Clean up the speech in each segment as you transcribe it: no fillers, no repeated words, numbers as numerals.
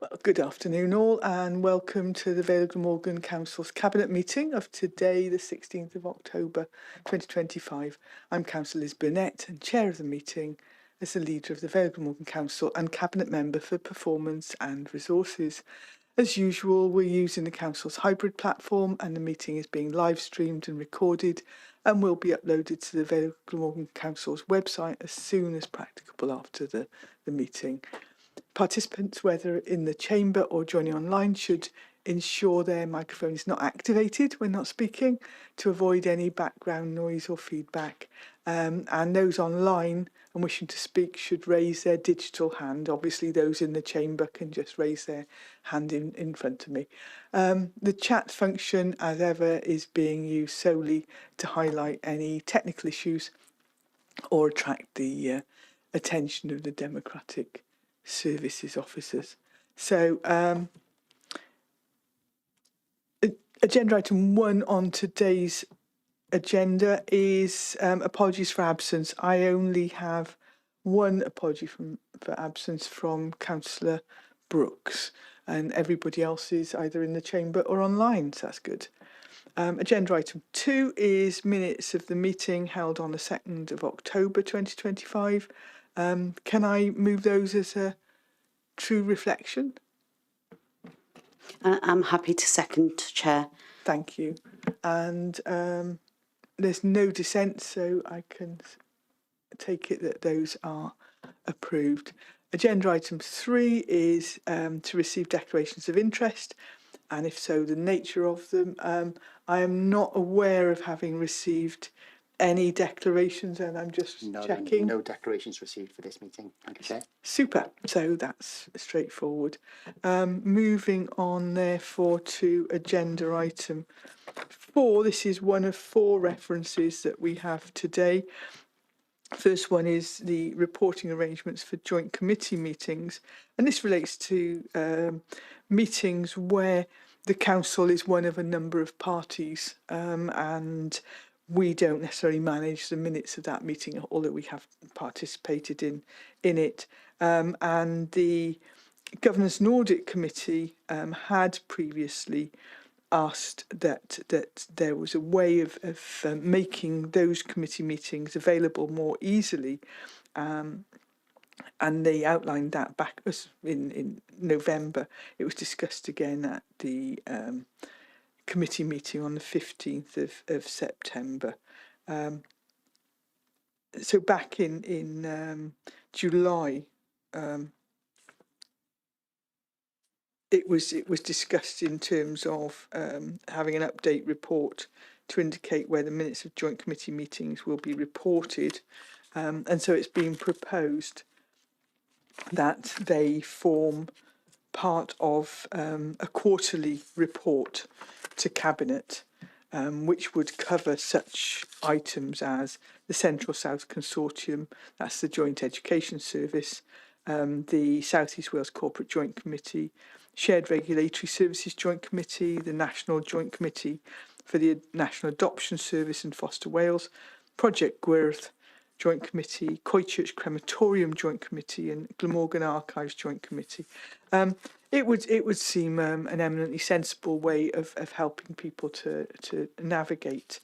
Well, good afternoon all, and welcome to the Vale Glamorgan Council's Cabinet meeting of today, the 16th of October 2025. I'm Councillor Liz Burnett and Chair of the meeting as the leader of the Vale Glamorgan Council and Cabinet Member for Performance and Resources. As usual, we're using the Council's hybrid platform, and the meeting is being live streamed and recorded and will be uploaded to the Vale Glamorgan Council's website as soon as practicable after the meeting. Participants, whether in the chamber or joining online, should ensure their microphone is not activated when not speaking to avoid any background noise or feedback. And those online and wishing to speak should raise their digital hand. Obviously, those in the chamber can just raise their hand in front of me. The chat function, as ever, is being used solely to highlight any technical issues or attract the attention of the Democratic Services officers. So agenda item 1 on today's agenda is apologies for absence. I only have one apology for absence from Councillor Brooks, and everybody else is either in the chamber or online, so that's good. Agenda item 2 is minutes of the meeting held on the 2nd of October 2025. Can I move those as a true reflection? I'm happy to second, Chair. Thank you. And there's no dissent, so I can take it that those are approved. Agenda item 3 is to receive declarations of interest, and if so, the nature of them. I am not aware of having received any declarations, and I'm just checking. No declarations received for this meeting. Thank you, Chair. Super. So that's straightforward. Moving on, therefore, to agenda item 4. This is one of 4 references that we have today. First one is the reporting arrangements for joint committee meetings, and this relates to meetings where the council is one of a number of parties, and we don't necessarily manage the minutes of that meeting, although we have participated in it. And the Governance and Audit Committee had previously asked that there was a way of making those committee meetings available more easily, and they outlined that back in November. It was discussed again at the committee meeting on the 15th of September. So back in July, it was discussed in terms of having an update report to indicate where the minutes of joint committee meetings will be reported, and so it's been proposed that they form part of a quarterly report to Cabinet, which would cover such items as the Central South Consortium, that's the Joint Education Service, the South East Wales Corporate Joint Committee, Shared Regulatory Services Joint Committee, the National Joint Committee for the National Adoption Service in Foster Wales, Project Gwyrth Joint Committee, Coedchurch Crematorium Joint Committee, and Glamorgan Archives Joint Committee. It would seem an eminently sensible way of helping people to navigate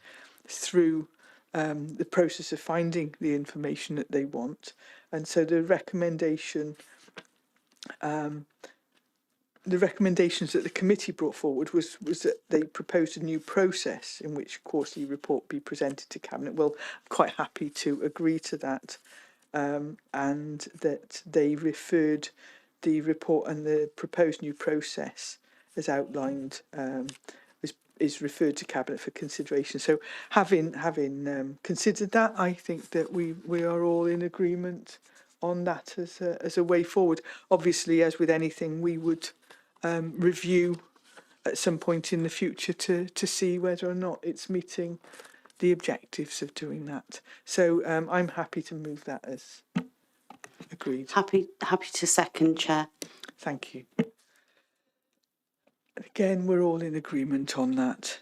through the process of finding the information that they want. And so the recommendations that the committee brought forward was that they proposed a new process in which quarterly report be presented to Cabinet. Well, I'm quite happy to agree to that, and that they referred the report and the proposed new process as outlined is referred to Cabinet for consideration. So having considered that, I think that we are all in agreement on that as a way forward. Obviously, as with anything, we would review at some point in the future to see whether or not it's meeting the objectives of doing that. So I'm happy to move that as agreed. Happy to second, Chair. Thank you. Again, we're all in agreement on that.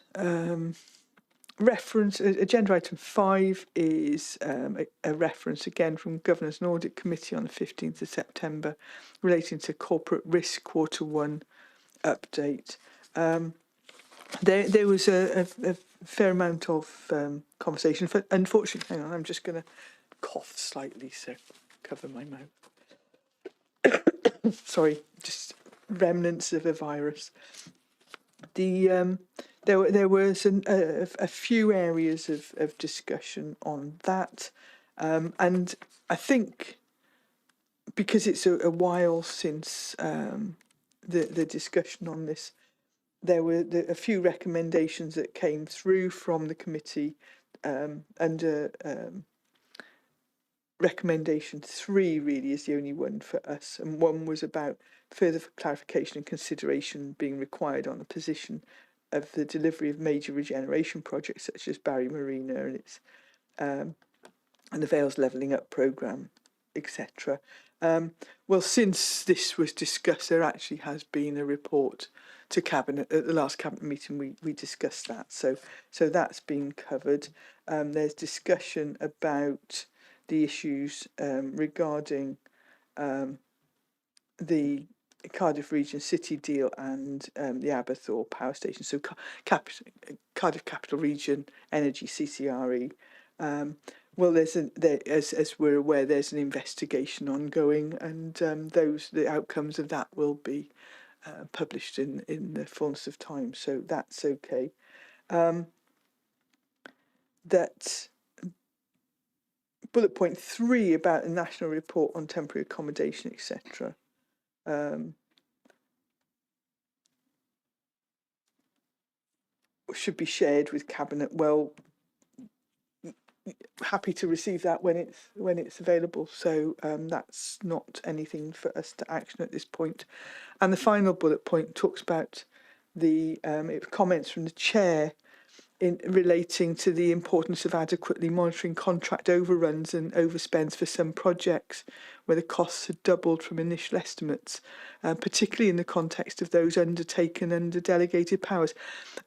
Agenda item 5 is a reference again from Governance and Audit Committee on the 15th of September relating to corporate risk Q1 update. There was a fair amount of conversation. Unfortunately, hang on, I'm just going to cough slightly, so cover my mouth. Sorry, just remnants of a virus. There was a few areas of discussion on that, and I think because it's a while since the discussion on this, there were a few recommendations that came through from the committee under recommendation 3 really is the only one for us, and one was about further clarification and consideration being required on the position of the delivery of major regeneration projects such as Barry Marina and its and the Vale's levelling up programme, etc. Well, since this was discussed, there actually has been a report to Cabinet at the last Cabinet meeting. We discussed that, so that's been covered. There's discussion about the issues regarding the Cardiff Region City deal and the Aberthaw Power Station. So Cardiff Capital Region Energy CCRE. Well, as we're aware, there's an investigation ongoing, and the outcomes of that will be published in the fullness of time. So that's okay. That bullet point 3 about a national report on temporary accommodation, etc. Should be shared with Cabinet. Well, happy to receive that when it's available. So that's not anything for us to action at this point. And the final bullet point talks about the comments from the chair in relating to the importance of adequately monitoring contract overruns and overspends for some projects where the costs had doubled from initial estimates, particularly in the context of those undertaken under delegated powers.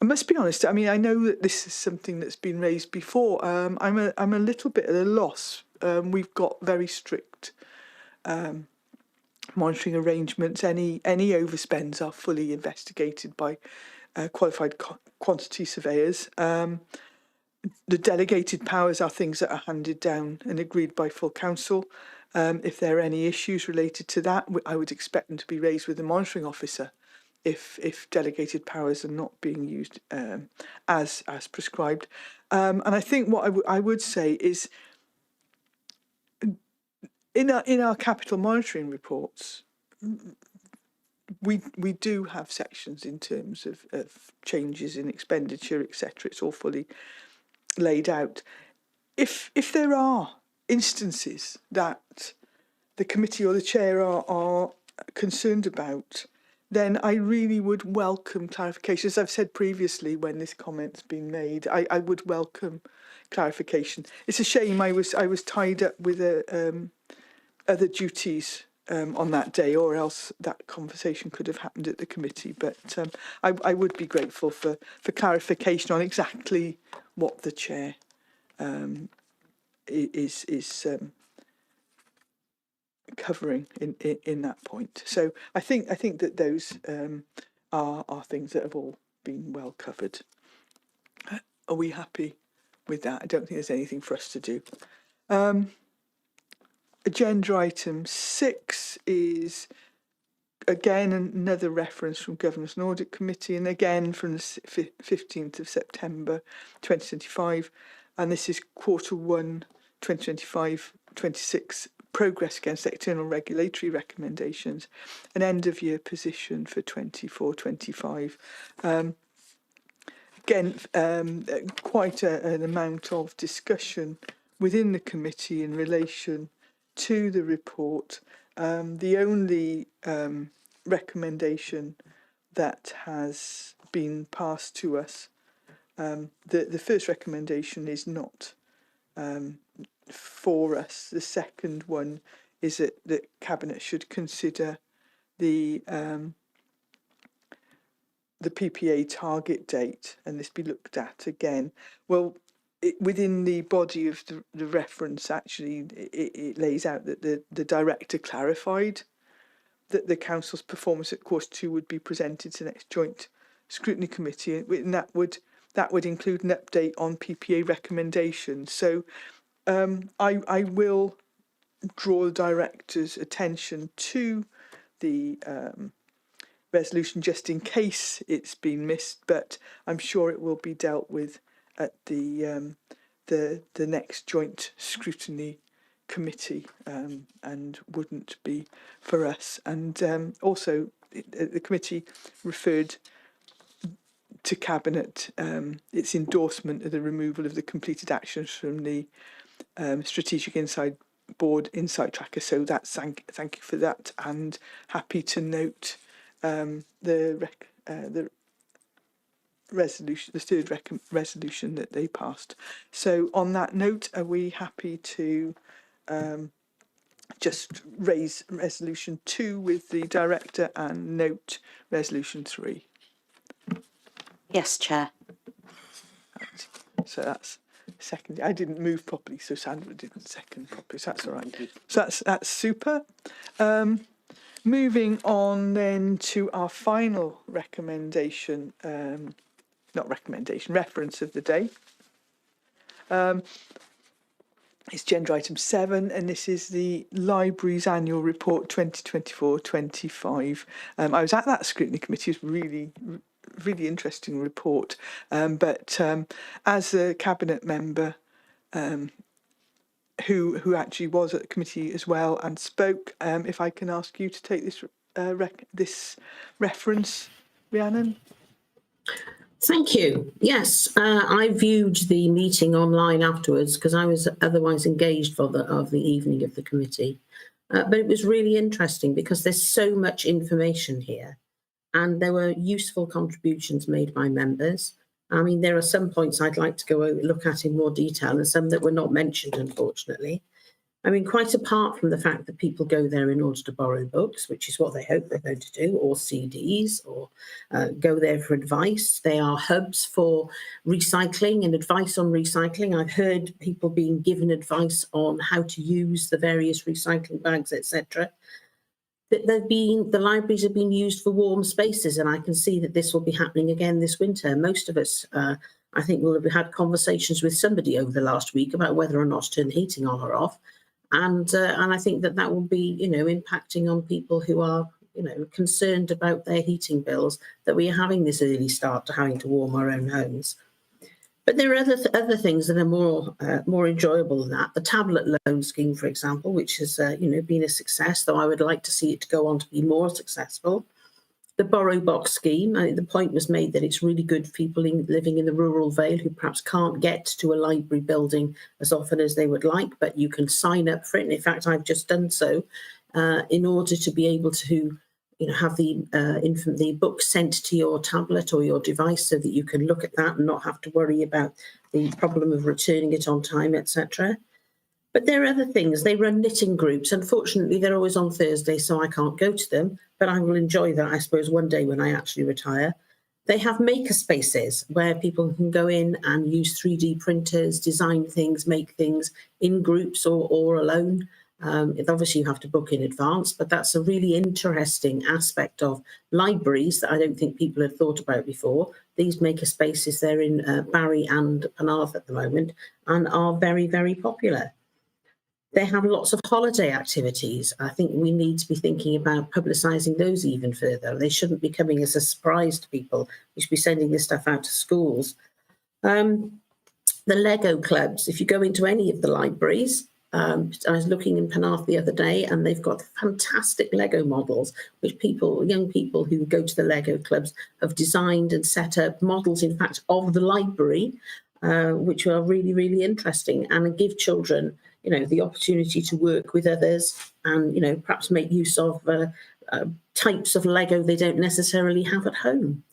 I must be honest, I mean, I know that this is something that's been raised before. I'm a little bit at a loss. We've got very strict monitoring arrangements. Any overspends are fully investigated by qualified quantity surveyors. The delegated powers are things that are handed down and agreed by full council. If there are any issues related to that, I would expect them to be raised with the monitoring officer if delegated powers are not being used as prescribed. And I think what I would say is in our capital monitoring reports, we do have sections in terms of changes in expenditure, etc. It's all fully laid out. If there are instances that the committee or the chair are concerned about, then I really would welcome clarification. As I've said previously when this comment's been made, I would welcome clarification. It's a shame I was tied up with other duties on that day, or else that conversation could have happened at the committee. But I would be grateful for clarification on exactly what the chair is covering in that point. So I think that those are things that have all been well covered. Are we happy with that? I don't think there's anything for us to do. Agenda item 6 is again another reference from Governance and Audit Committee, and again from the 15th of September 2025, and this is Q1 2025-26 progress against external regulatory recommendations, an end of year position for 24-25. Again, quite an amount of discussion within the committee in relation to the report. The only recommendation that has been passed to us, the first recommendation is not for us. The second one is that Cabinet should consider the the PPA target date and this be looked at again. Well, within the body of the reference, actually, it lays out that the director clarified that the council's performance at course 2 would be presented to the next joint scrutiny committee, and that would include an update on PPA recommendations. So I will draw the director's attention to the resolution just in case it's been missed, but I'm sure it will be dealt with at the next joint scrutiny committee, and wouldn't be for us. And also the committee referred to Cabinet its endorsement of the removal of the completed actions from the Strategic Board Insight Tracker. So that's thank you for that, and happy to note the resolution, the third resolution that they passed. So on that note, are we happy to just raise resolution 2 with the director and note resolution 3? Yes, Chair. Right. So that's second. I didn't move properly, so Sandra didn't second properly, so that's all right. So that's super. Moving on then to our final recommendation, reference of the day. It's agenda item 7, and this is the Library's Annual Report 2024-25. I was at that scrutiny committee. It was really interesting report. But as a cabinet member who actually was at the committee as well and spoke, if I can ask you to take this this reference, Rhiannon. Thank you. Yes, I viewed the meeting online afterwards because I was otherwise engaged for the evening of the committee. But it was really interesting because there's so much information here, and there were useful contributions made by members. I mean, there are some points I'd like to go look at in more detail and some that were not mentioned, unfortunately. I mean, quite apart from the fact that people go there in order to borrow books, which is what they hope they're going to do, or CDs, or go there for advice. They are hubs for recycling and advice on recycling. I've heard people being given advice on how to use the various recycling bags, etc. The libraries have been used for warm spaces, and I can see that this will be happening again this winter. Most of us, I think, will have had conversations with somebody over the last week about whether or not to turn the heating on or off. And I think that will be, impacting on people who are, concerned about their heating bills, that we are having this early start to having to warm our own homes. But there are other things that are more enjoyable than that. The tablet loan scheme, for example, which has, been a success, though I would like to see it go on to be more successful. The borrow box scheme, I think the point was made that it's really good for people living in the rural Vale who perhaps can't get to a library building as often as they would like, but you can sign up for it. And in fact, I've just done so in order to be able to, have the book sent to your tablet or your device so that you can look at that and not have to worry about the problem of returning it on time, etc. But there are other things. They run knitting groups. Unfortunately, they're always on Thursday, so I can't go to them. But I will enjoy that, I suppose, one day when I actually retire. They have maker spaces where people can go in and use 3D printers, design things, make things in groups or alone. Obviously, you have to book in advance, but that's a really interesting aspect of libraries that I don't think people had thought about before. These maker spaces, they're in Barry and Penarth at the moment and are very, very popular. They have lots of holiday activities. I think we need to be thinking about publicising those even further. They shouldn't be coming as a surprise to people. We should be sending this stuff out to schools. The Lego clubs, if you go into any of the libraries, I was looking in Penarth the other day, and they've got fantastic Lego models, which young people who go to the Lego clubs have designed and set up models, in fact, of the library, which are really, really interesting, and give children the opportunity to work with others and, perhaps make use of types of Lego they don't necessarily have at home.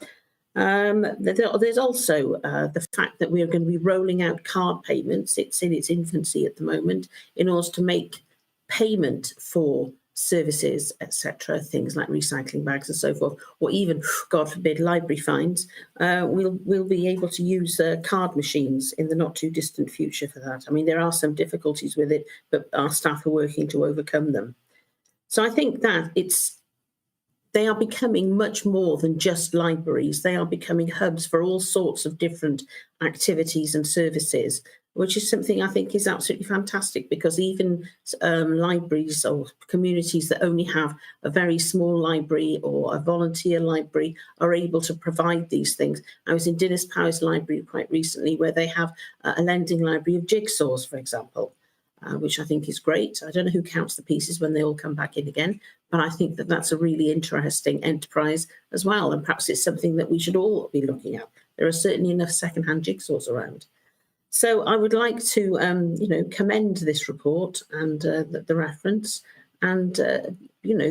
There's also the fact that we are going to be rolling out card payments. It's in its infancy at the moment in order to make payment for services, etc., things like recycling bags and so forth, or even, God forbid, library fines, we'll be able to use card machines in the not too distant future for that. I mean, there are some difficulties with it, but our staff are working to overcome them. So I think that they are becoming much more than just libraries. They are becoming hubs for all sorts of different activities and services, which is something I think is absolutely fantastic, because even libraries or communities that only have a very small library or a volunteer library are able to provide these things. I was in Dinas Powys Library quite recently, where they have a lending library of jigsaws, for example, which I think is great. I don't know who counts the pieces when they all come back in again, but I think that that's a really interesting enterprise as well. And perhaps it's something that we should all be looking at. There are certainly enough second-hand jigsaws around. So I would like to, commend this report and the reference, and,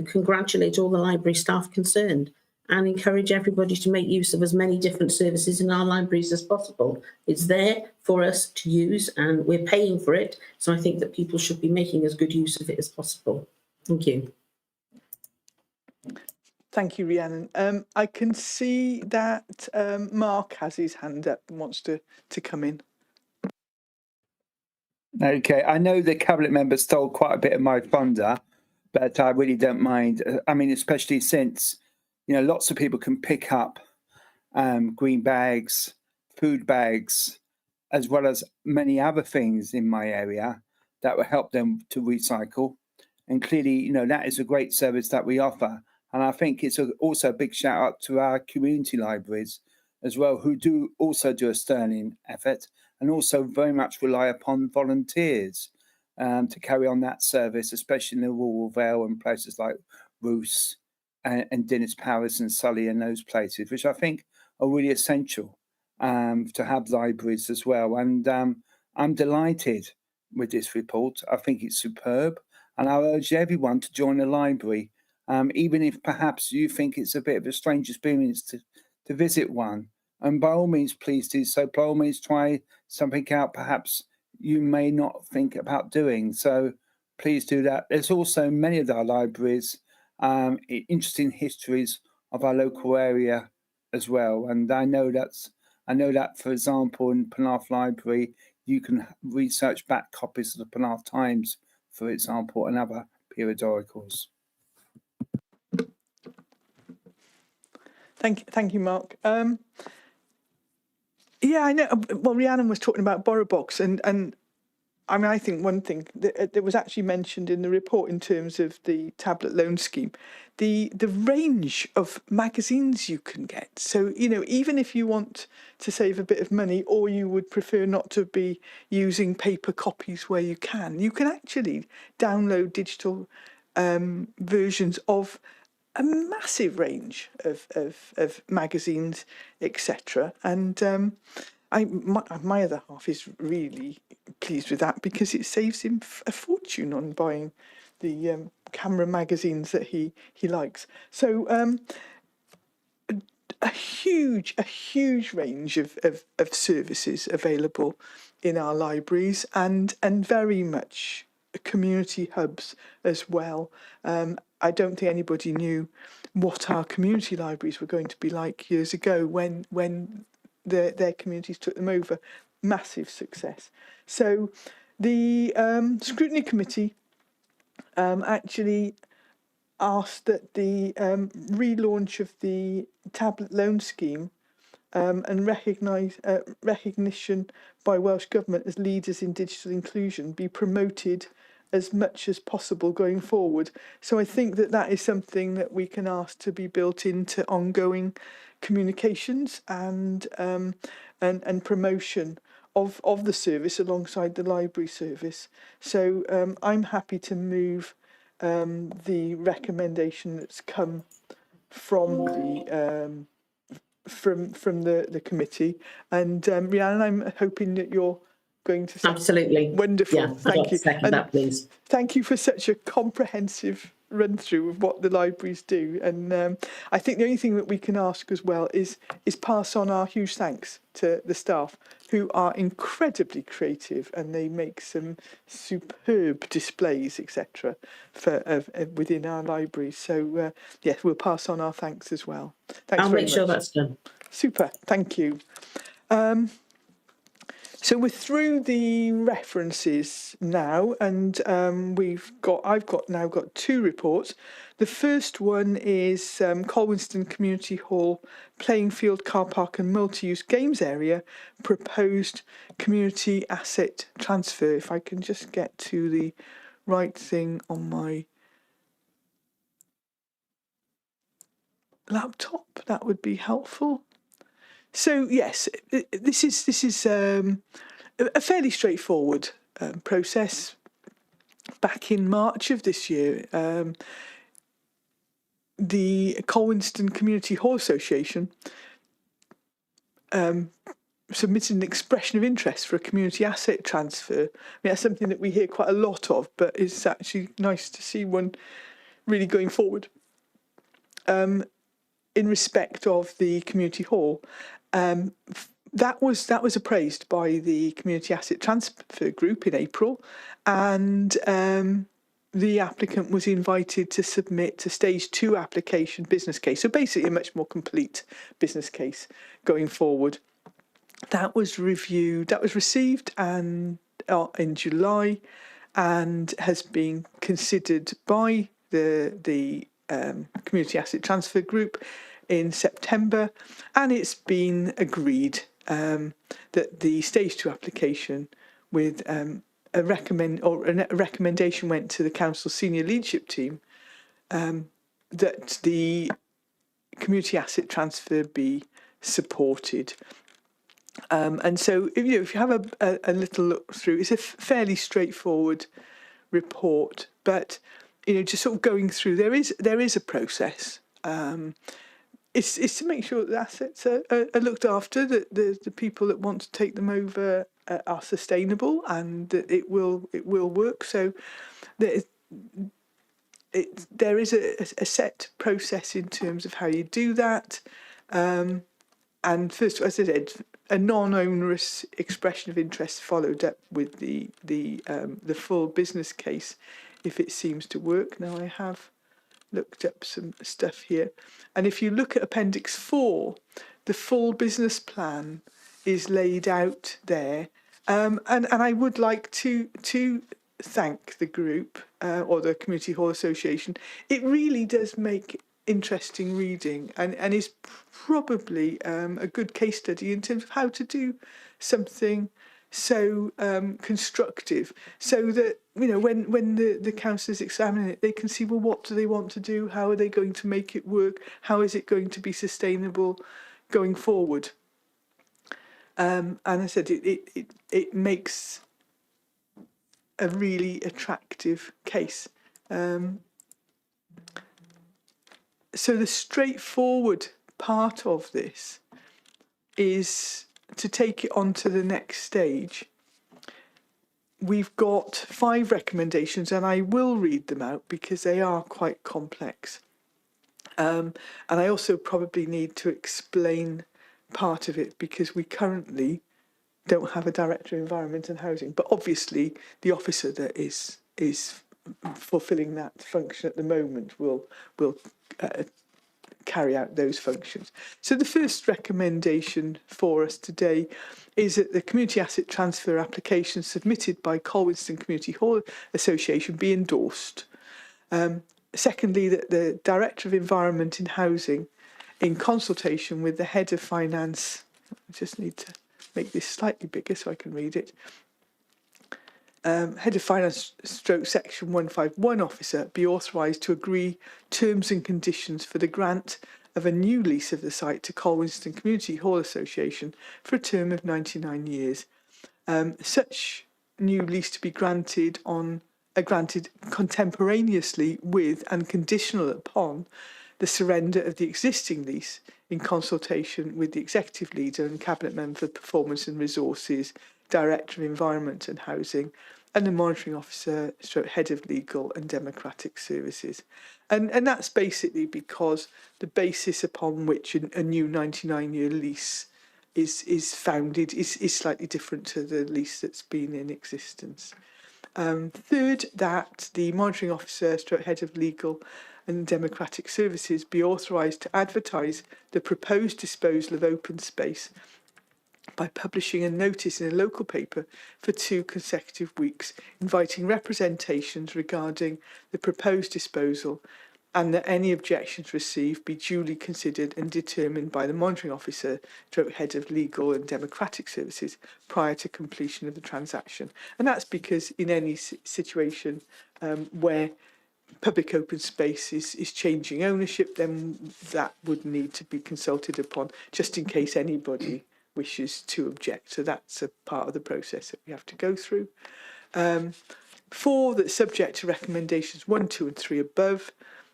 congratulate all the library staff concerned, and encourage everybody to make use of as many different services in our libraries as possible. It's there for us to use, and we're paying for it. So I think that people should be making as good use of it as possible. Thank you. Thank you, Rhiannon. I can see that Mark has his hand up and wants to come in. Okay, I know the cabinet member stole quite a bit of my thunder, but I really don't mind. I mean, especially since, lots of people can pick up green bags, food bags, as well as many other things in my area that will help them to recycle. And clearly, that is a great service that we offer. And I think it's also a big shout out to our community libraries as well, who do also do a sterling effort, and also very much rely upon volunteers to carry on that service, especially in the rural Vale and places like Roos and Dinas Powys and Sully and those places, which I think are really essential to have libraries as well. And I'm delighted with this report. I think it's superb, and I urge everyone to join a library, even if perhaps you think it's a bit of a strange experience to visit one. And by all means, please do so. By all means, try something out perhaps you may not think about doing. So please do that. There's also many of our libraries, interesting histories of our local area as well. And I know that, for example, in Penarth Library, you can research back copies of the Penarth Times, for example, and other periodicals. Thank you, Mark. Yeah, I know. Well, Rhiannon was talking about borrow box, and I mean, I think one thing that was actually mentioned in the report in terms of the tablet loan scheme, the range of magazines you can get. So, even if you want to save a bit of money, or you would prefer not to be using paper copies where you can actually download digital versions of a massive range of magazines, etc. And my other half is really pleased with that, because it saves him a fortune on buying the camera magazines that he likes. So a huge range of services available in our libraries, and very much community hubs as well. I don't think anybody knew what our community libraries were going to be like years ago when their communities took them over. Massive success. So the scrutiny committee actually asked that the relaunch of the tablet loan scheme and recognition by Welsh Government as leaders in digital inclusion be promoted as much as possible going forward. So I think that is something that we can ask to be built into ongoing communications and promotion of the service alongside the library service. So I'm happy to move the recommendation that's come from the committee. And Rhiannon, I'm hoping that you're going to say absolutely wonderful. yeah, Thank you. Second And that, please. thank you for such a comprehensive run through of what the libraries do. And I think the only thing that we can ask as well is pass on our huge thanks to the staff, who are incredibly creative, and they make some superb displays, etc., for within our libraries. So yes, we'll pass on our thanks as well. Thanks I'll very make sure much. that's done. Super, thank you. So we're through the references now, and I've now got two reports. The first one is Colwinston Community Hall playing field, car park and multi-use games area proposed community asset transfer. If I can just get to the right thing on my laptop, that would be helpful. So yes, this is a fairly straightforward process. Back in March of this year, the Colwinston Community Hall Association submitted an expression of interest for a community asset transfer. I mean, that's something that we hear quite a lot of, but it's actually nice to see one really going forward. In respect of the community hall, that was appraised by the Community Asset Transfer Group in April, and the applicant was invited to submit a stage 2 application business case. So basically a much more complete business case going forward. That was reviewed, that was received in July, and has been considered by the Community Asset Transfer Group in September, and it's been agreed that the stage 2 application with a recommendation went to the council senior leadership team that the community asset transfer be supported. And so, if you have a little look through, it's a fairly straightforward report, but just sort of going through, there is a process. It's to make sure that the assets are looked after, that the people that want to take them over are sustainable, and that it will work. So there is a set process in terms of how you do that. And first, as I said, a non-onerous expression of interest followed up with the full business case, if it seems to work. Now I have looked up some stuff here, and if you look at Appendix 4, the full business plan is laid out there, and I would like to thank the group or the Community Hall Association. It really does make interesting reading, and is probably a good case study in terms of how to do something so constructive, so that when the councillors examine it, they can see, well, what do they want to do, how are they going to make it work, how is it going to be sustainable going forward. And I said it makes a really attractive case. So the straightforward part of this is to take it on to the next stage. We've got 5 recommendations, and I will read them out because they are quite complex. And I also probably need to explain part of it, because we currently don't have a Director of Environment and Housing, but obviously the officer that is fulfilling that function at the moment will carry out those functions. So the first recommendation for us today is that the community asset transfer application submitted by Colwinston Community Hall Association be endorsed. Secondly, that the Director of Environment and Housing, in consultation with the Head of Finance, I just need to make this slightly bigger so I can read it, Head of Finance / Section 151 officer, be authorised to agree terms and conditions for the grant of a new lease of the site to Colwinston Community Hall Association for a term of 99 years. Such new lease to be granted contemporaneously with and conditional upon the surrender of the existing lease, in consultation with the Executive Leader and Cabinet Member for Performance and Resources, Director of Environment and Housing, and the monitoring officer stroke head of legal and democratic services. And that's basically because the basis upon which a new 99-year lease is founded is slightly different to the lease that's been in existence. Third, that the monitoring officer stroke head of legal and democratic services be authorised to advertise the proposed disposal of open space by publishing a notice in a local paper for 2 consecutive weeks, inviting representations regarding the proposed disposal, and that any objections received be duly considered and determined by the monitoring officer, stroke head of legal and democratic services, prior to completion of the transaction. And that's because in any situation where public open space is changing ownership, then that would need to be consulted upon, just in case anybody wishes to object. So that's a part of the process that we have to go through. 4, that subject to recommendations 1, 2 and 3 above,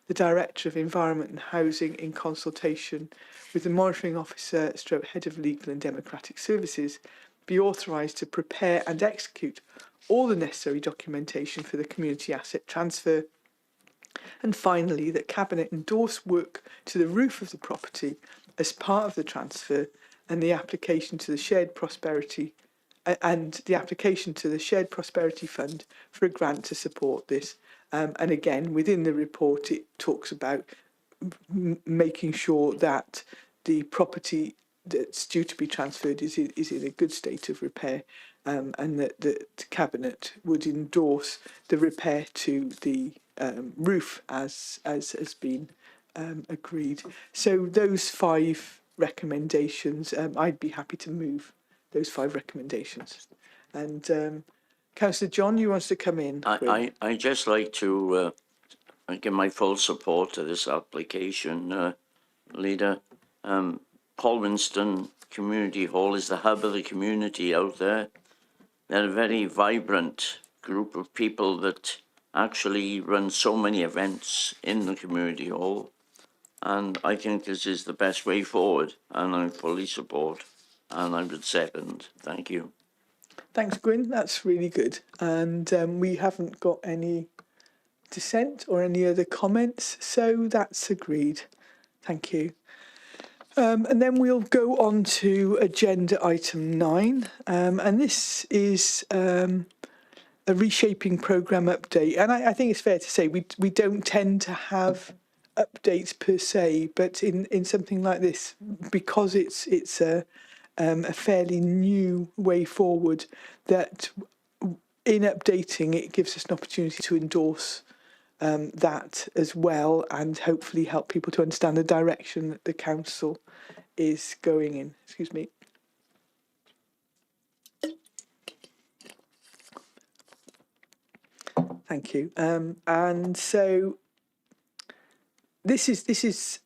the Director of Environment and Housing, in consultation with the monitoring officer stroke head of legal and democratic services, be authorised to prepare and execute all the necessary documentation for the community asset transfer. And finally, that Cabinet endorse work to the roof of the property as part of the transfer, and the application to the Shared Prosperity Fund for a grant to support this. And again, within the report, it talks about making sure that the property that's due to be transferred is in a good state of repair, and that the Cabinet would endorse the repair to the roof as has been agreed. So those 5 recommendations, I'd be happy to move those 5 recommendations. And Councillor John, you want to come in? I just like to give my full support to this application, Leader. Colwinston Community Hall is the hub of the community out there. They're a very vibrant group of people that actually run so many events in the community hall. And I think this is the best way forward, and I fully support, and I would second. Thank you. Thanks, Gwyn. That's really good. And we haven't got any dissent or any other comments, so that's agreed. Thank you. And then we'll go on to agenda item 9, and this is a reshaping programme update. And I think it's fair to say we don't tend to have updates per se, but in something like this, because it's a fairly new way forward, that in updating it gives us an opportunity to endorse that as well, and hopefully help people to understand the direction that the council is going in. Excuse me. Thank you. And so this is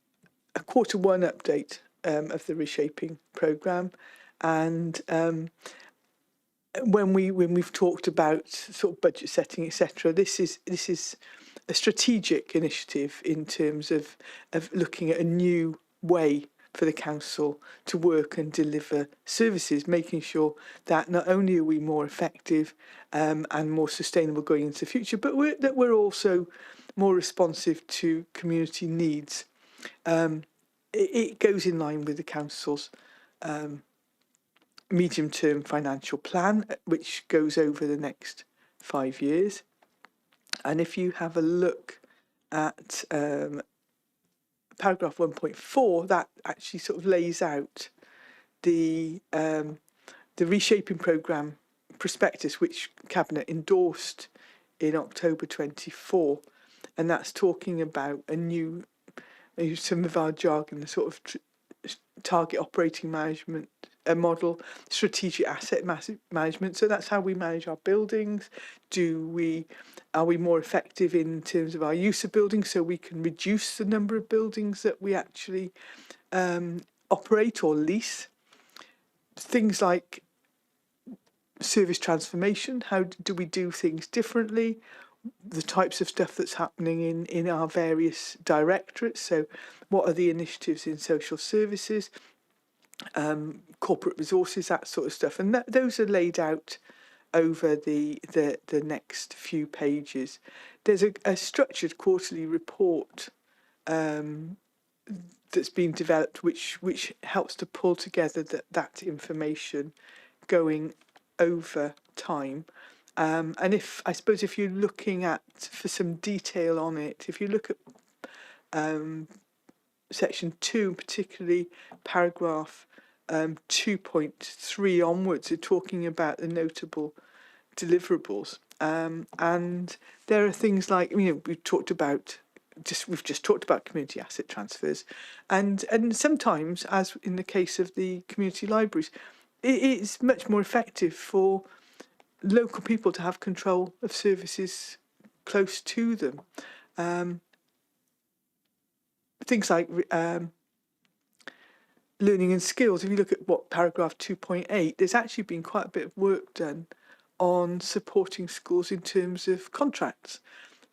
a Q1 update of the Reshaping programme, and when we've talked about sort of budget setting, etc., this is a strategic initiative in terms of looking at a new way for the council to work and deliver services, making sure that not only are we more effective and more sustainable going into the future, but that we're also more responsive to community needs. It goes in line with the council's medium-term financial plan, which goes over the next 5 years. And if you have a look at paragraph 1.4, that actually sort of lays out the Reshaping programme prospectus, which Cabinet endorsed in October 24, and that's talking about a new, some of our jargon, the sort of target operating management model, strategic asset management. So that's how we manage our buildings. Are we more effective in terms of our use of buildings, so we can reduce the number of buildings that we actually operate or lease? Things like service transformation. How do we do things differently? The types of stuff that's happening in our various directorates. So what are the initiatives in social services, corporate resources, that sort of stuff. And those are laid out over the next few pages. There's a structured quarterly report that's been developed, which helps to pull together that information going over time. And if you're looking for some detail on it, if you look at section 2, particularly paragraph 2.3 onwards, are talking about the notable deliverables. And there are things like, we've just talked about community asset transfers, and sometimes, as in the case of the community libraries, it is much more effective for local people to have control of services close to them. Things like learning and skills. If you look at what paragraph 2.8, there's actually been quite a bit of work done on supporting schools in terms of contracts.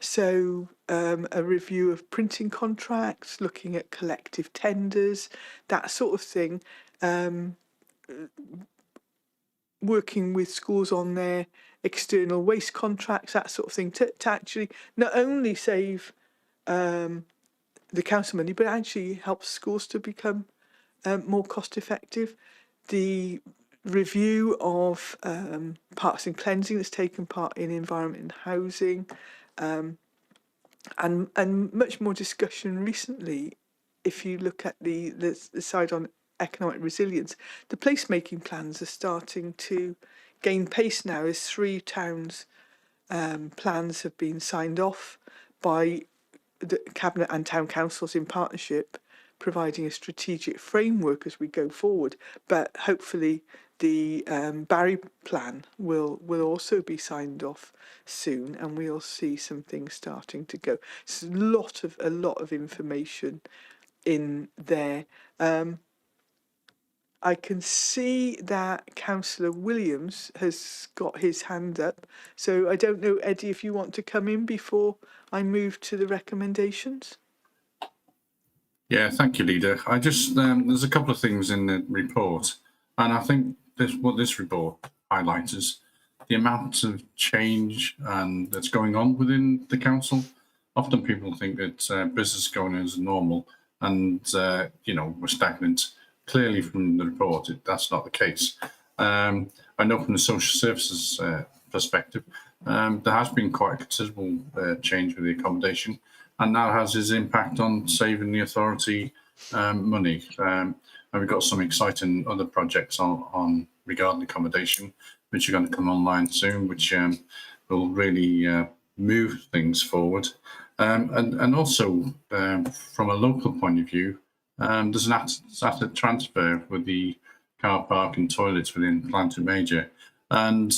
So a review of printing contracts, looking at collective tenders, that sort of thing, working with schools on their external waste contracts, that sort of thing, to actually not only save the council money, but actually helps schools to become more cost effective. The review of parks and cleansing that's taken part in environment and housing, and much more discussion recently. If you look at the side on economic resilience, the placemaking plans are starting to gain pace now, as 3 towns' plans have been signed off by the Cabinet and Town Councils in partnership, providing a strategic framework as we go forward. But hopefully the Barry plan will also be signed off soon, and we'll see some things starting to go. It's a lot of information in there. I can see that Councillor Williams has got his hand up. So I don't know, Eddie, if you want to come in before I move to the recommendations. Yeah, thank you, Leader. I just, there's a couple of things in the report, and I think what this report highlights is the amount of change that's going on within the council. Often people think that business is going as normal and, we're stagnant. Clearly from the report, that's not the case. I know from the social services perspective, there has been quite a considerable change with the accommodation, and that has its impact on saving the authority money. And we've got some exciting other projects on regarding accommodation, which are going to come online soon, which will really move things forward. And also, from a local point of view, there's an asset transfer with the car park and toilets within Planter Major. And,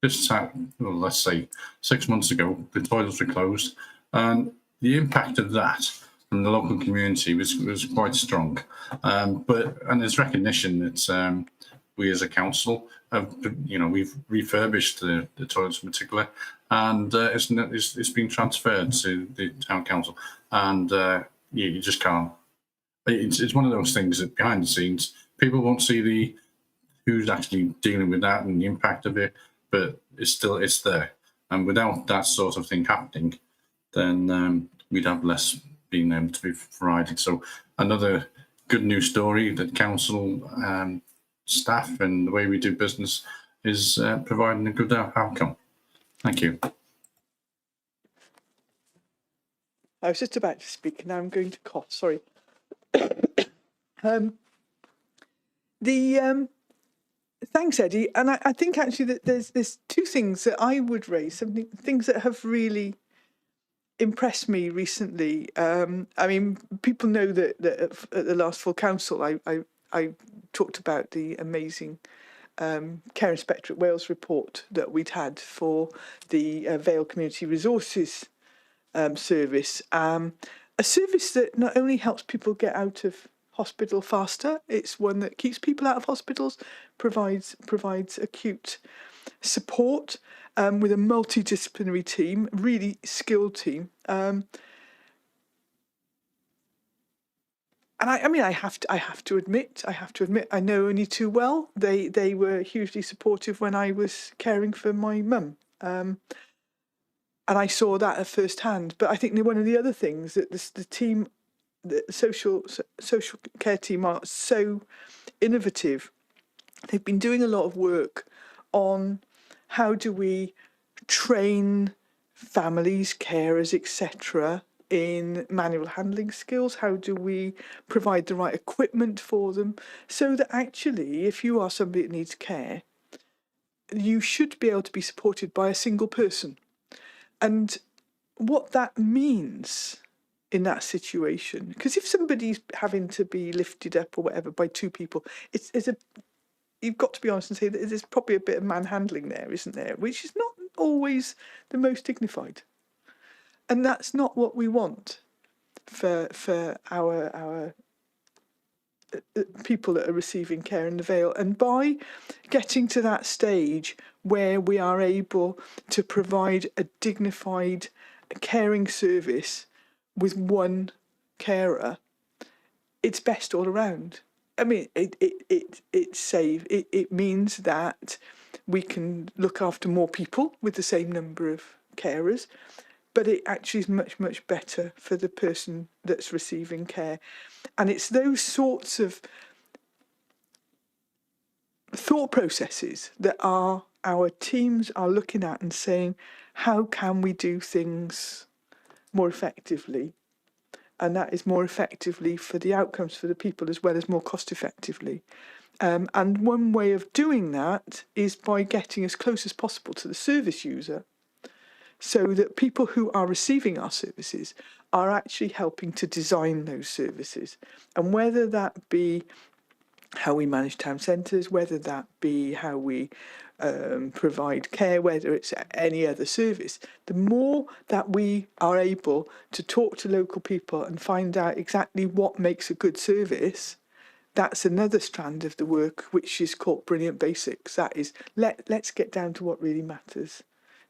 let's say 6 months ago, the toilets were closed. And the impact of that from the local community was quite strong. And there's recognition that we as a council have, we've refurbished the toilets in particular, and it's been transferred to the town council. And you just can't. It's one of those things that behind the scenes, people won't see who's actually dealing with that and the impact of it, but it's there. And without that sort of thing happening, then we'd have less being able to be provided. So another good news story that council staff and the way we do business is providing a good outcome. Thank you. I was just about to speak, and now I'm going to cough. Sorry. Thanks, Eddie. And I think actually that there's 2 things that I would raise. Things that have really impressed me recently. People know that at the last full council, I talked about the amazing Care Inspectorate Wales report that we'd had for the Vale Community Resources service. A service that not only helps people get out of hospital faster, it's one that keeps people out of hospitals, provides acute support with a multidisciplinary team, really skilled team. I mean, I have to admit, I know only too well. They were hugely supportive when I was caring for my mum. And I saw that at first hand. But I think one of the other things that the team, the social care team, are so innovative. They've been doing a lot of work on how do we train families, carers, etc., in manual handling skills. How do we provide the right equipment for them, so that actually, if you are somebody that needs care, you should be able to be supported by a single person. And what that means in that situation, because if somebody's having to be lifted up or whatever by two people, you've got to be honest and say that there's probably a bit of manhandling there, isn't there? Which is not always the most dignified, and that's not what we want for our people that are receiving care in the Vale. And by getting to that stage where we are able to provide a dignified caring service with one carer, it's best all around. I mean, it's safe. It means that we can look after more people with the same number of carers, but it actually is much, much better for the person that's receiving care. And it's those sorts of thought processes that our teams are looking at and saying, how can we do things more effectively? And that is more effectively for the outcomes for the people, as well as more cost effectively. And one way of doing that is by getting as close as possible to the service user, so that people who are receiving our services are actually helping to design those services. And whether that be how we manage town centres, whether that be how we provide care, whether it's any other service, the more that we are able to talk to local people and find out exactly what makes a good service, that's another strand of the work, which is called Brilliant Basics. That is, let's get down to what really matters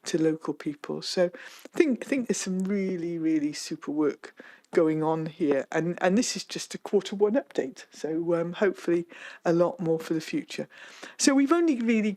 to local people. So I think there's some really, really super work going on here, and this is just a Q1 update, so hopefully a lot more for the future. So we've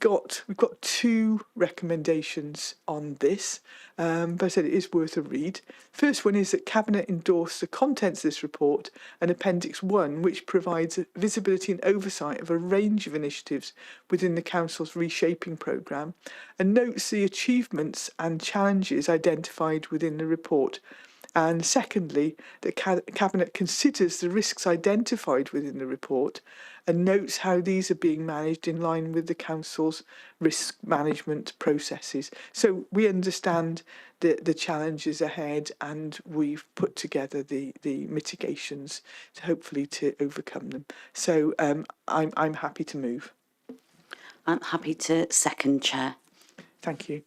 got 2 recommendations on this, but I said it is worth a read. First one is that Cabinet endorsed the contents of this report and Appendix 1, which provides visibility and oversight of a range of initiatives within the Council's Reshaping programme, and notes the achievements and challenges identified within the report. And secondly, the Cabinet considers the risks identified within the report and notes how these are being managed in line with the Council's risk management processes. So we understand the challenges ahead, and we've put together the mitigations to hopefully to overcome them. So I'm happy to move. I'm happy to second, Chair. Thank you,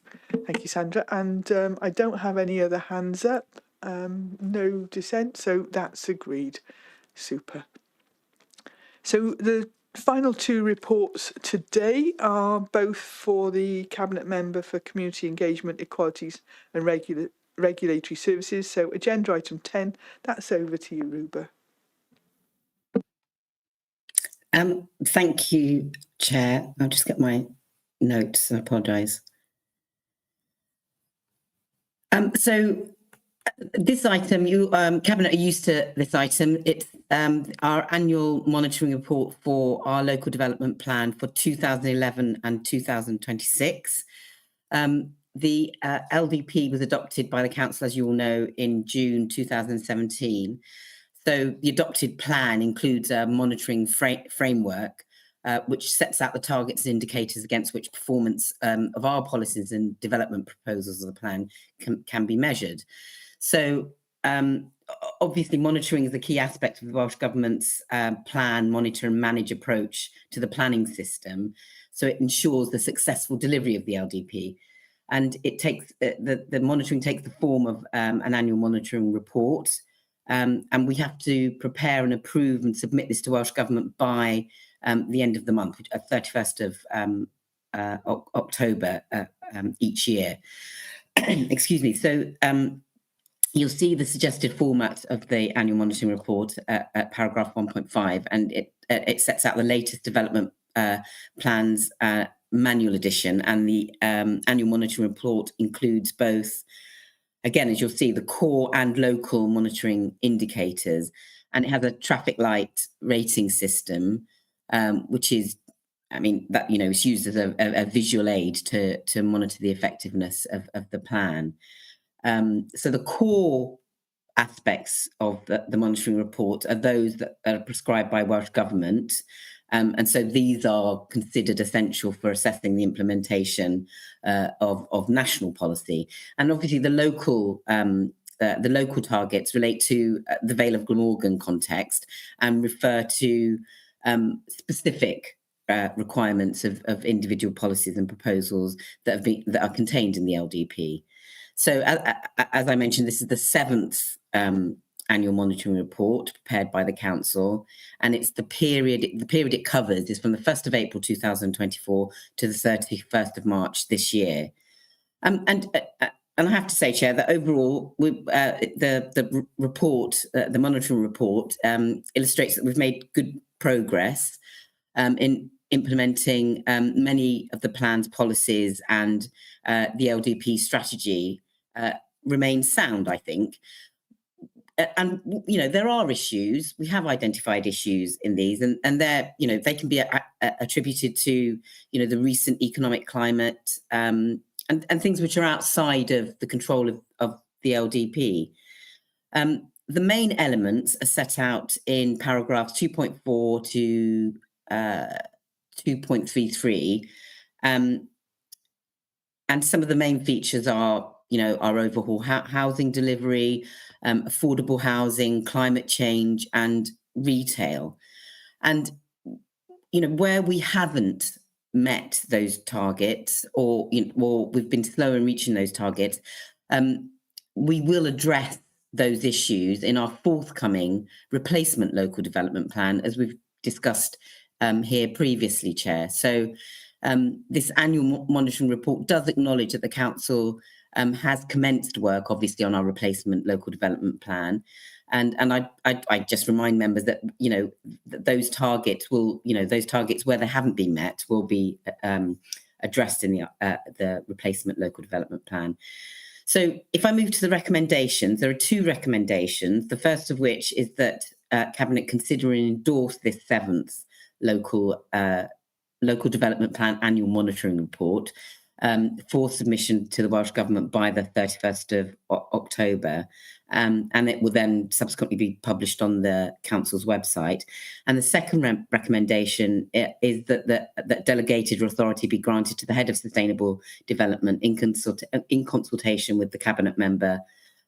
Sandra. And I don't have any other hands up. No dissent, so that's agreed. Super. So the final 2 reports today are both for the Cabinet Member for Community Engagement, Equalities and Regulatory Services. So agenda item 10, that's over to you, Ruba. Thank you, Chair. I'll just get my notes. I apologise. So this item, Cabinet are used to this item. It's our annual monitoring report for our local development plan for 2011 and 2026. The LDP was adopted by the Council, as you all know, in June 2017. So the adopted plan includes a monitoring framework, which sets out the targets and indicators against which performance of our policies and development proposals of the plan can be measured. So obviously monitoring is a key aspect of the Welsh Government's plan, monitor and manage approach to the planning system. So it ensures the successful delivery of the LDP. And it takes the monitoring takes the form of an annual monitoring report. And we have to prepare and approve and submit this to Welsh Government by the end of the month, 31st of October each year. Excuse me. So you'll see the suggested format of the annual monitoring report at paragraph 1.5, and it sets out the latest development plans manual edition, and the annual monitoring report includes both, again, as you'll see, the core and local monitoring indicators, and it has a traffic light rating system, which is, I mean, that, you know, it's used as a visual aid to monitor the effectiveness of the plan. So the core aspects of the monitoring report are those that are prescribed by Welsh Government. And so these are considered essential for assessing the implementation of national policy. And obviously the local targets relate to the Vale of Glamorgan context and refer to specific requirements of individual policies and proposals that are contained in the LDP. So as I mentioned, this is the 7th annual monitoring report prepared by the council, and it's the period it covers is from the 1st of April 2024 to the 31st of March this year. And I have to say, Chair, that overall, the report, the monitoring report, illustrates that we've made good progress in implementing many of the plan's policies, and the LDP strategy remains sound, I think. And, you know, there are issues. We have identified issues in these, and they're, you know, they can be attributed to, you know, the recent economic climate and things which are outside of the control of the LDP. The main elements are set out in paragraphs 2.4 to 2.33. And some of the main features are, you know, our overhaul housing delivery, affordable housing, climate change, and retail. And, you know, where we haven't met those targets, or we've been slow in reaching those targets, we will address those issues in our forthcoming replacement local development plan, as we've discussed here previously, Chair. So this annual monitoring report does acknowledge that the council has commenced work, obviously, on our replacement local development plan, and I just remind members that, you know, those targets will, you know, those targets where they haven't been met will be addressed in the replacement local development plan. So if I move to the recommendations, there are 2 recommendations. The first of which is that Cabinet consider and endorse this 7th local development plan annual monitoring report for submission to the Welsh Government by the 31st of October. And it will then subsequently be published on the council's website. And the second recommendation is that delegated authority be granted to the head of sustainable development in consultation with the cabinet member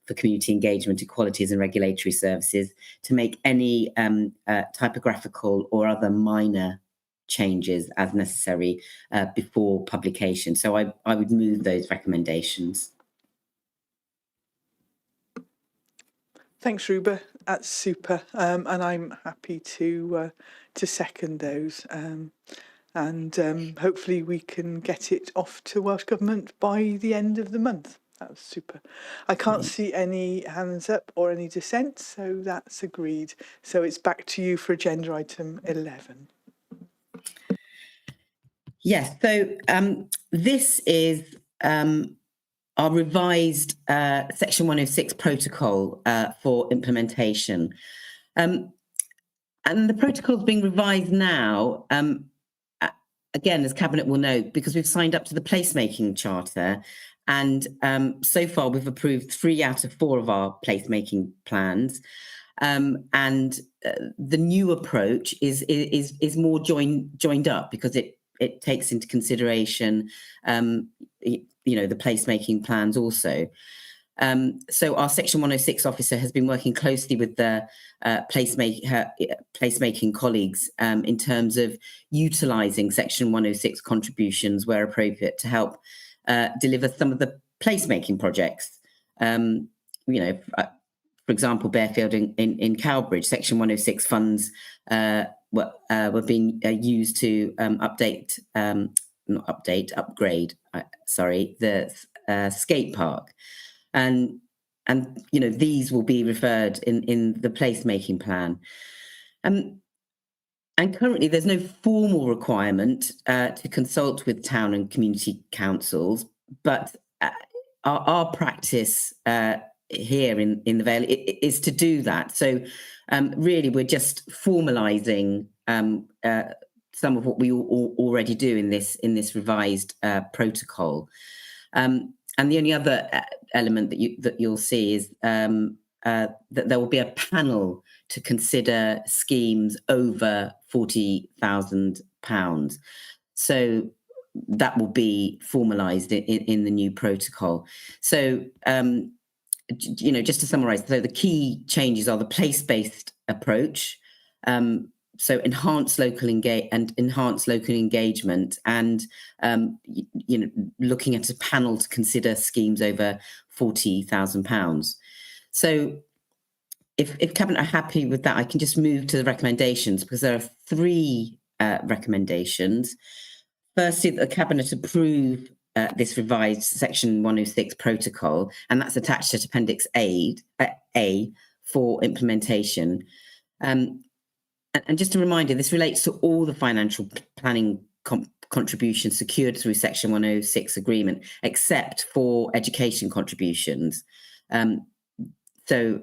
for community engagement, equalities and regulatory services to make any typographical or other minor changes as necessary before publication. So I would move those recommendations. Thanks, Ruba. That's super, and I'm happy to second those. And hopefully we can get it off to Welsh Government by the end of the month. That was super. I can't see any hands up or any dissent, so that's agreed. So it's back to you for agenda item 11. Yes, so this is our revised Section 106 protocol for implementation. And the protocol is being revised now, again, as Cabinet will know, because we've signed up to the placemaking charter. And so far, we've approved 3 out of 4 of our placemaking plans. And the new approach is more joined up, because it takes into consideration, you know, the placemaking plans also. So our Section 106 officer has been working closely with the placemaking colleagues in terms of utilising Section 106 contributions where appropriate to help deliver some of the placemaking projects. You know, for example, Bearfield in Cowbridge, Section 106 funds were being used to upgrade the skate park. And you know, these will be referred in the placemaking plan. And currently, there's no formal requirement to consult with town and community councils, but our practice here in the Vale is to do that. So really, we're just formalising some of what we already do in this revised protocol. And the only other element that you'll see is that there will be a panel to consider schemes over £40,000. So that will be formalised in the new protocol. So, you know, just to summarise, so the key changes are the place-based approach, so enhanced local engagement, and you know, looking at a panel to consider schemes over £40,000. So if Cabinet are happy with that, I can just move to the recommendations, because there are 3 recommendations. Firstly, the Cabinet approve this revised Section 106 protocol, and that's attached at Appendix A for implementation. And just a reminder, this relates to all the financial planning contributions secured through Section 106 agreement, except for education contributions. So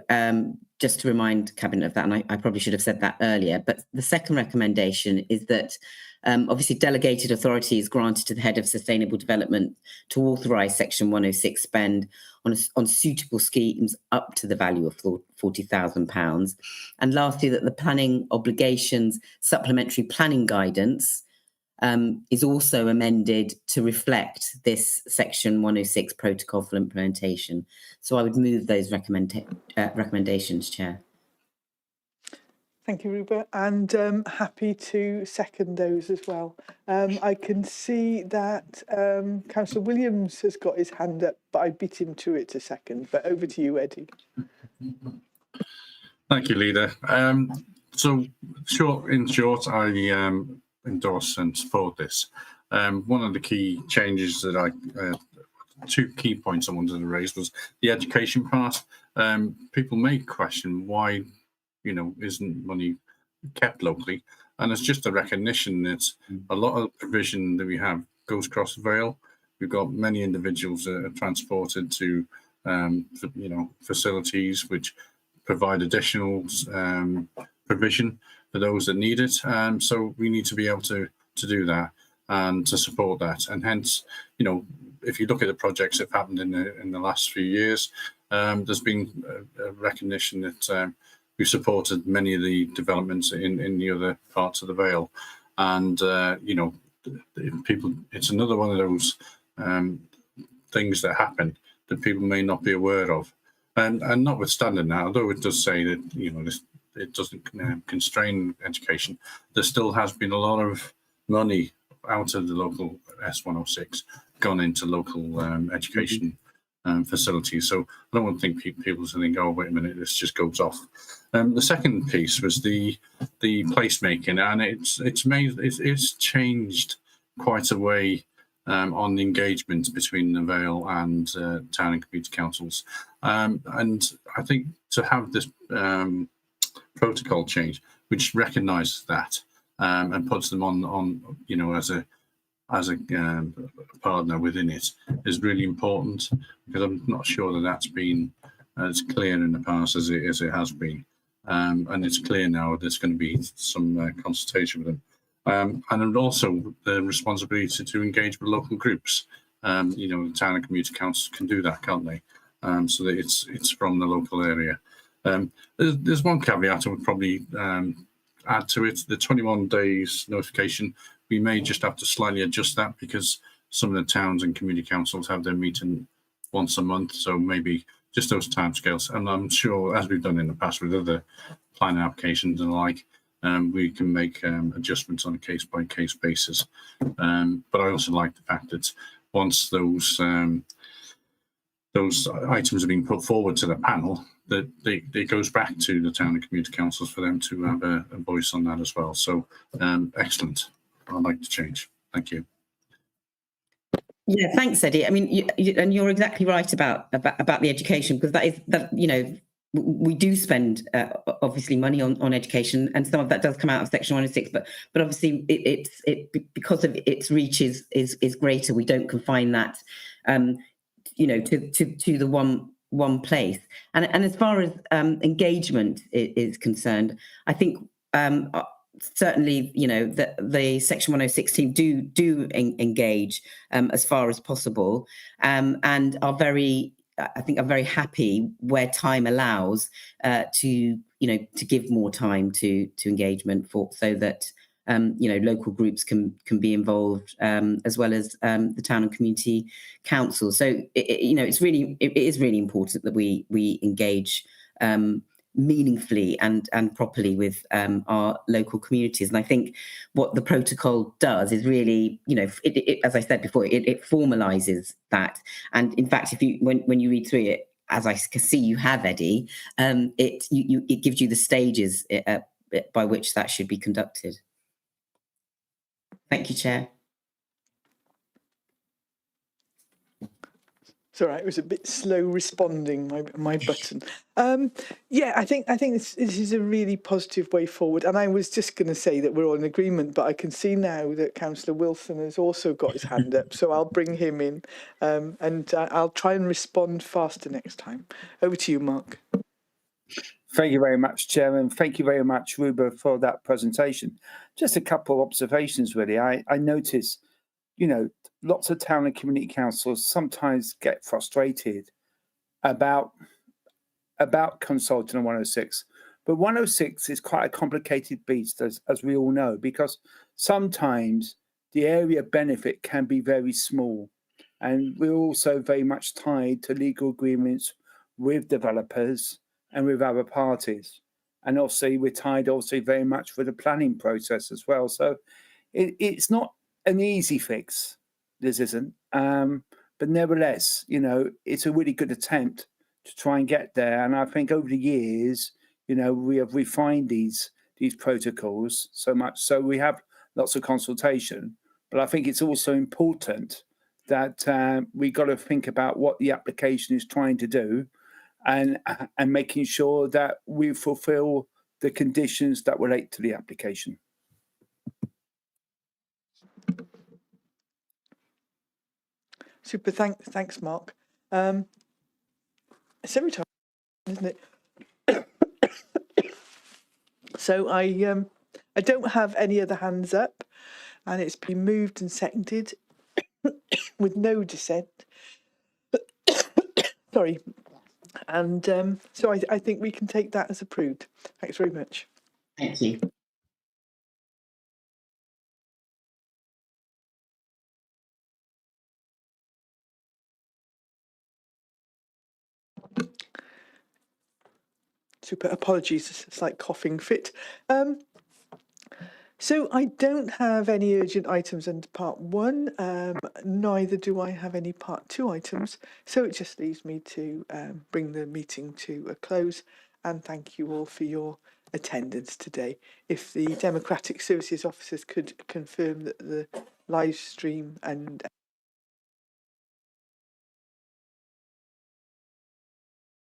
just to remind Cabinet of that, and I probably should have said that earlier, but the second recommendation is that obviously delegated authority is granted to the Head of Sustainable Development to authorise Section 106 spend on suitable schemes up to the value of £40,000. And lastly, that the planning obligations supplementary planning guidance is also amended to reflect this Section 106 protocol for implementation. So I would move those recommendations, Chair. Thank you, Ruba, and happy to second those as well. I can see that Councillor Williams has got his hand up, but I beat him to it to second. But over to you, Eddie. Thank you, Leader. So, in short, I endorse and support this. One of the key changes that 2 key points I wanted to raise was the education part. People may question why, you know, isn't money kept locally, and it's just a recognition that a lot of provision that we have goes across the Vale. We've got many individuals that are transported to, you know, facilities which provide additional provision for those that need it. So we need to be able to do that and to support that. And hence, you know, if you look at the projects that have happened in the last few years, there's been a recognition that we've supported many of the developments in the other parts of the Vale. And, you know, it's another one of those things that happen that people may not be aware of. And notwithstanding that, although it does say that, you know, it doesn't constrain education, there still has been a lot of money out of the local S106 gone into local education facilities. So I don't want to think people think, oh, wait a minute, this just goes off. The second piece was the placemaking, and it's changed quite a way on the engagement between the Vale and town and community councils. And I think to have this protocol change, which recognises that and puts them on you know, as a partner within it, is really important, because I'm not sure that that's been as clear in the past as it has been, and it's clear now there's going to be some consultation with them, and also the responsibility to engage with local groups. You know, the town and community councils can do that, can't they? So that it's from the local area. There's one caveat I would probably add to it: the 21 days notification. We may just have to slightly adjust that, because some of the towns and community councils have their meeting once a month, so maybe just those timescales. And I'm sure, as we've done in the past with other planning applications and the like, we can make adjustments on a case-by-case basis. But I also like the fact that once those items have been put forward to the panel, that it goes back to the town and community councils for them to have a voice on that as well. So excellent. I'd like to change. Thank you. Yeah, thanks, Eddie. I mean, and you're exactly right about the education, because that we do spend obviously money on education, and some of that does come out of Section 106. But obviously, it because of its reach is greater. We don't confine that, to the one place. And as far as engagement is concerned, I think certainly, the Section 106 team do engage as far as possible, and are very happy where time allows to give more time to engagement so that local groups can be involved, as well as the town and community council. So it is really important that we engage meaningfully and properly with our local communities. And I think what the protocol does is really, as I said before, it formalizes that. And in fact, when you read through it, as I can see you have, Eddie, it gives you the stages by which that should be conducted. Thank you, Chair. It's all right. It was a bit slow responding, my button. Yeah, I think this is a really positive way forward. And I was just going to say that we're all in agreement, but I can see now that Councillor Wilson has also got his hand up, so I'll bring him in, and I'll try and respond faster next time. Over to you, Mark. Thank you very much, Chairman. Thank you very much, Ruba, for that presentation. Just a couple of observations, really. I notice, lots of town and community councils sometimes get frustrated about consulting on 106. But 106 is quite a complicated beast, as we all know, because sometimes the area benefit can be very small. And we're also very much tied to legal agreements with developers and with other parties. And obviously, we're tied very much with the planning process as well. So it's not an easy fix. This isn't. But nevertheless, it's a really good attempt to try and get there. And I think over the years, we have refined these protocols so much. So we have lots of consultation. But I think it's also important that we got to think about what the application is trying to do, and making sure that we fulfill the conditions that relate to the application. Super. Thanks, Mark. It's every time, isn't it? So I don't have any other hands up, and it's been moved and seconded with no dissent. Sorry. And so I think we can take that as approved. Thanks very much. Thank you. Super. Apologies, it's like coughing fit. So I don't have any urgent items under part 1, neither do I have any part 2 items. So it just leaves me to bring the meeting to a close, and thank you all for your attendance today. If the Democratic Services officers could confirm that the live stream and